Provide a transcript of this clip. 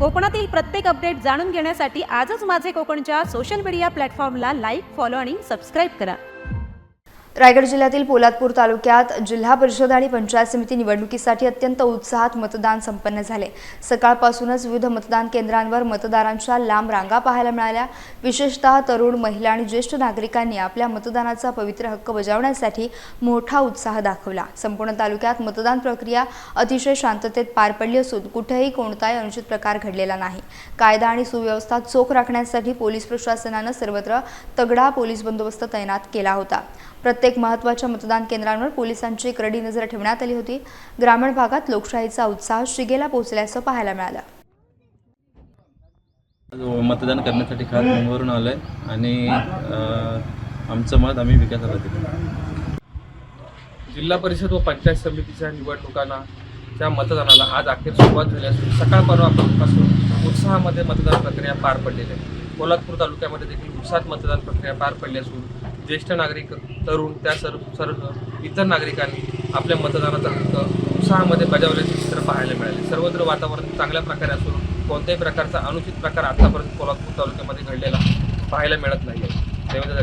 कोकणातील प्रत्येक अपडेट जाणून घेण्यासाठी आजच माझे कोकणच्या सोशल मीडिया प्लॅटफॉर्मला लाईक, फॉलो आणि सबस्क्राईब करा। रायगड जिल्ह्यातील पोलादपूर तालुक्यात जिल्हा परिषद आणि पंचायत समिती निवडणुकीसाठी अत्यंत उत्साहात मतदान संपन्न झाले। सकाळपासूनच विविध मतदान केंद्रांवर मतदारांच्या लांब रांगा पाहायला मिळाल्या। विशेषतः तरुण, महिला आणि ज्येष्ठ नागरिकांनी आपल्या मतदानाचा पवित्र हक्क बजावण्यासाठी मोठा उत्साह दाखवला। संपूर्ण तालुक्यात मतदान प्रक्रिया अतिशय शांततेत पार पडली असून कुठेही कोणताही अनुचित प्रकार घडलेला नाही। कायदा आणि सुव्यवस्था चोख राखण्यासाठी पोलीस प्रशासनाने सर्वत्र तगडा पोलीस बंदोबस्त तैनात केला होता। प्रत्येक महत्त्वाच्या मतदान केंद्रांवर पोलिसांची करडी नजर ठेवण्यात आली होती। ग्रामीण भागात लोकशाहीचा उत्साह शिगेला पोहोचल्याचं पाहायला मिळालं। मतदान करण्यासाठी खास मुंबईवरून आलोय आणि आमचं मत आम्ही विकासाला दिलं। जिल्हा परिषद व पंचायत समितीच्या निवडणुकांना त्या मतदानाला आज अखेर सुरुवात झाली असून सकाळपासून उत्साहामध्ये मतदान प्रक्रिया पार पडलेली आहे। पोलादपूर तालुक्यामध्ये देखील उत्साहात मतदान प्रक्रिया पार पडली असून ज्येष्ठ नागरिक, तरुण त्या सर्व इतर नागरिकांनी आपल्या मतदानाचा हक्क उत्साहामध्ये बजावल्याचे चित्र पाहायला मिळाले। सर्वत्र वातावरण चांगल्या प्रकारे असून कोणत्याही प्रकारचा अनुचित प्रकार आतापर्यंत पोलादपूर तालुक्यामध्ये घडलेला पाहायला मिळत नाही आहे। देवेंद्र